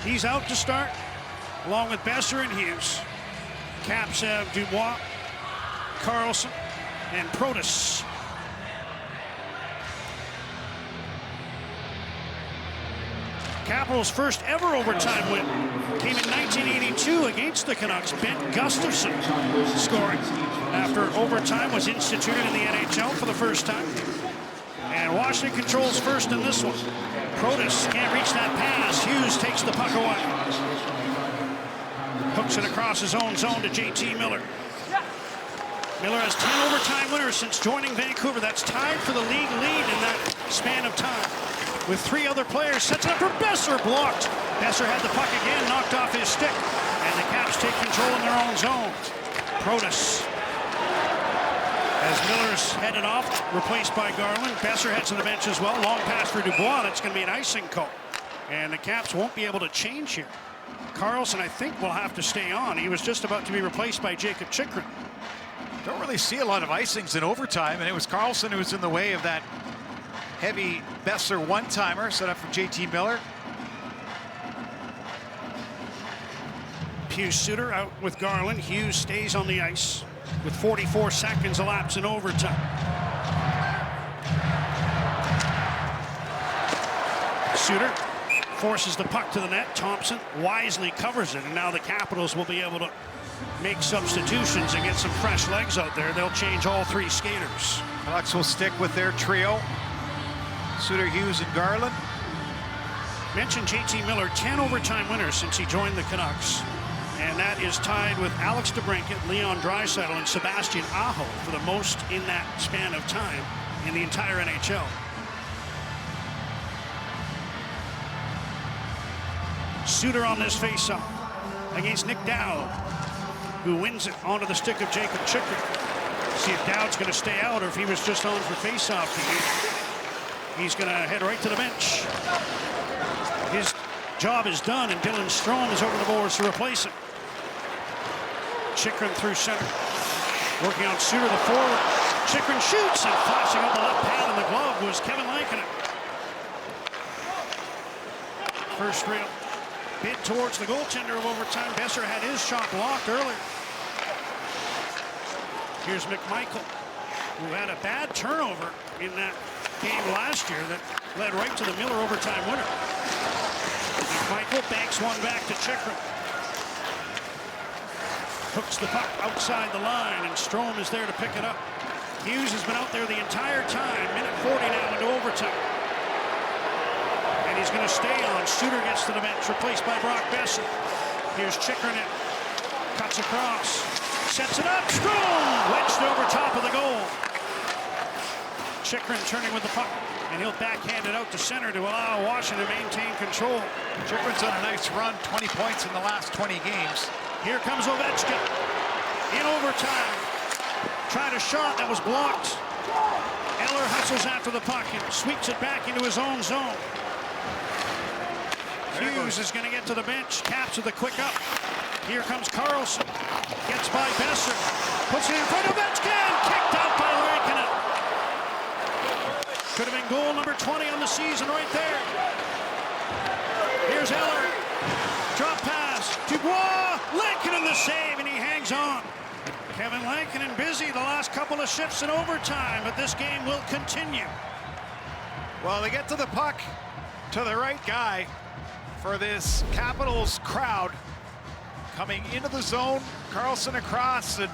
He's out to start, along with Besser and Hughes. Caps have Dubois, Carlson, and Protas. Capitals' first ever overtime win came in 1982 against the Canucks. Ben Gustafson scoring after overtime was instituted in the NHL for the first time. And Washington controls first in this one. Protas can't reach that pass. Hughes takes the puck away. Hooks it across his own zone to JT Miller. Miller has 10 overtime winners since joining Vancouver. That's tied for the league lead in that span of time. With 3 other players, sets it up for Besser, blocked. Besser had the puck again, knocked off his stick, and the Caps take control in their own zone. Protas, as Miller's headed off, replaced by Garland. Besser heads to the bench as well. Long pass for Dubois. That's going to be an icing call, and the Caps won't be able to change here. Carlson, I think, will have to stay on. He was just about to be replaced by Jacob Chychrun. Don't really see a lot of icings in overtime, and it was Carlson who was in the way of that heavy Besser one-timer set up for JT Miller. Pius Suter out with Garland. Hughes stays on the ice with 44 seconds elapsed in overtime. Suter forces the puck to the net. Thompson wisely covers it, and now the Capitals will be able to make substitutions and get some fresh legs out there. They'll change all 3 skaters. Canucks will stick with their trio. Suter, Hughes, and Garland. Mentioned JT Miller, 10 overtime winners since he joined the Canucks. And that is tied with Alex DeBrincat, Leon Draisaitl, and Sebastian Aho for the most in that span of time in the entire NHL. Suter on this faceoff against Nick Dowd, who wins it onto the stick of Jacob Chychrun. See if Dowd's going to stay out or if he was just on for faceoff. He's going to head right to the bench. His job is done, and Dylan Strome is over the boards to replace him. Chychrun through center. Working on Suter, the forward. Chychrun shoots, and flashing up the left pad in the glove was Kevin Lankinen. First real bid towards the goaltender of overtime. Besser had his shot blocked earlier. Here's McMichael, who had a bad turnover in that game last year that led right to the Miller overtime winner. McMichael banks one back to Chychrun. Hooks the puck outside the line, and Strome is there to pick it up. Hughes has been out there the entire time. Minute 40 now into overtime. And he's going to stay on. Suter gets to the bench, replaced by Brock Besser. Here's Chychrun in. Cuts across. Sets it up. Strome wedged over top of the goal. Chychrun turning with the puck, and he'll backhand it out to center to allow Washington to maintain control. Chychrun's on a nice run, 20 points in the last 20 games. Here comes Ovechkin in overtime. Tried a shot that was blocked. Eller hustles after the puck and sweeps it back into his own zone. Hughes is going to get to the bench. Caps with a quick up. Here comes Carlson. Gets by Besser. Puts it in front of Ovechkin. Kicked out by Lankinen. Could have been goal number 20 on the season right there. Here's Eller. Drop pass. Dubois. Lankinen the save, and he hangs on. Kevin Lankinen busy the last couple of shifts in overtime, but this game will continue. Well, they get to the puck to the right guy for this Capitals crowd. Coming into the zone, Carlson across, and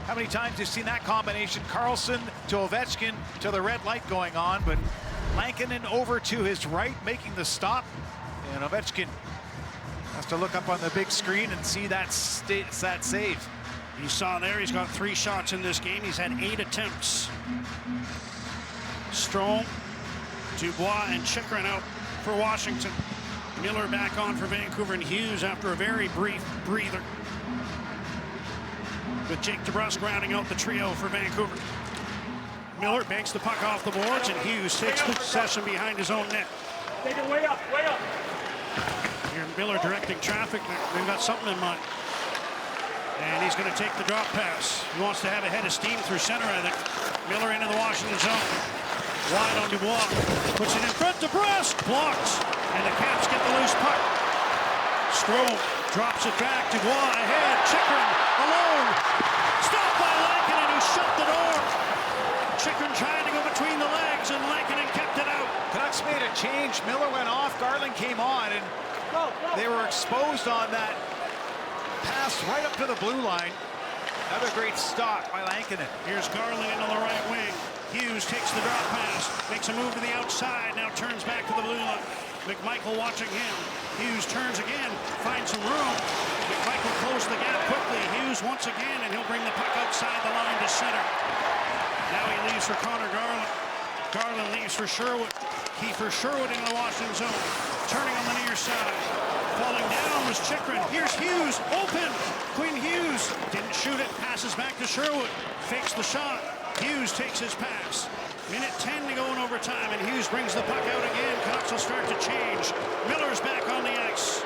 how many times you've seen that combination? Carlson to Ovechkin to the red light going on, but Lankinen over to his right, making the stop, and Ovechkin has to look up on the big screen and see that save. You saw there, he's got 3 shots in this game. He's had 8 attempts. Strome, Dubois, and Chychrun out for Washington. Miller back on for Vancouver, and Hughes after a very brief breather. With Jake DeBrusk rounding out the trio for Vancouver. Miller banks the puck off the boards, and Hughes takes the possession behind his own net. Take it way up, way up. Here Miller directing traffic. They've got something in mind. And he's going to take the drop pass. He wants to have a head of steam through center, I think. Miller into the Washington zone. Wide on Dubois. Puts it in front. DeBrusk blocked. And the Caps get the loose puck. Strome drops it back. Dubois ahead. Chychrun alone. Stopped by Lankinen, who shut the door. Chychrun trying to go between the legs, and Lankinen kept it out. Canucks made a change. Miller went off. Garland came on, and they were exposed on that pass right up to the blue line. Another great stop by Lankinen. Here's Garland into the right wing. Hughes takes the drop pass, makes a move to the outside, now turns back to the blue line. McMichael watching him. Hughes turns again, finds some room. McMichael closed the gap quickly. Hughes once again, and he'll bring the puck outside the line to center. Now he leaves for Connor Garland. Garland leaves for Sherwood. Kiefer Sherwood into the Washington zone. Turning on the near side. Falling down was Chychrun. Here's Hughes, open. Quinn Hughes didn't shoot it, passes back to Sherwood. Fakes the shot. Hughes takes his pass. Minute 10 to go in overtime, and Hughes brings the puck out again. Canucks will start to change. Miller's back on the ice.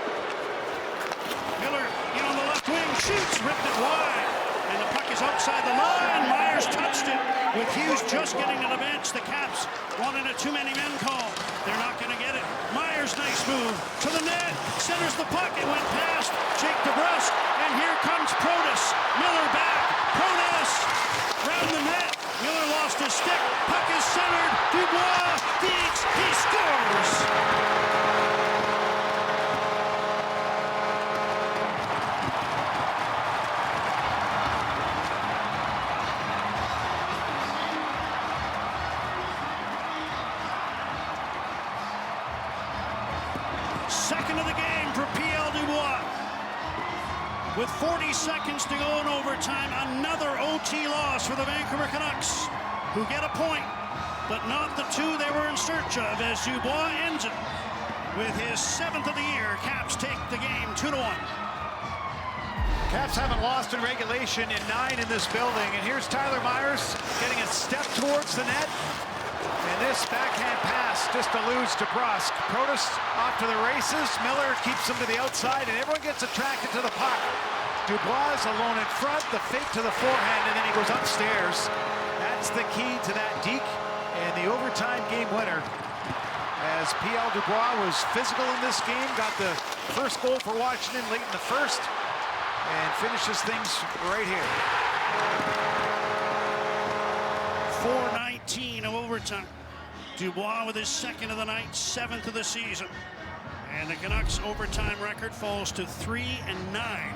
Miller in on the left wing, shoots, ripped it wide. And the puck is outside the line. Myers touched it. With Hughes just getting to the bench, the Caps wanted a too-many-men call. They're not going to get it. Myers, nice move to the net. Centers the puck. It went past Jake DeBrusk. And here comes Protas. Miller back. Protas round the net. Miller lost his stick. Puck is centered. Dubois digs. He scores. Second of the game for P.L. Dubois. With 40 seconds to go in overtime, another OT loss for the Vancouver Canucks, who get a point, but not the two they were in search of, as Dubois ends it with his 7th of the year. Caps take the game 2-1. Caps haven't lost in regulation in 9 in this building, and here's Tyler Myers getting a step towards the net. And this backhand pass just eludes DeBrusk. Protas off to the races. Miller keeps him to the outside, and everyone gets attracted to the puck. Dubois alone in front, the fake to the forehand, and then he goes upstairs. That's the key to that deke and the overtime game winner. As P.L. Dubois was physical in this game, got the first goal for Washington late in the first, and finishes things right here. 4:19 of overtime. Dubois with his 2nd of the night, 7th of the season. And the Canucks overtime record falls to 3-9.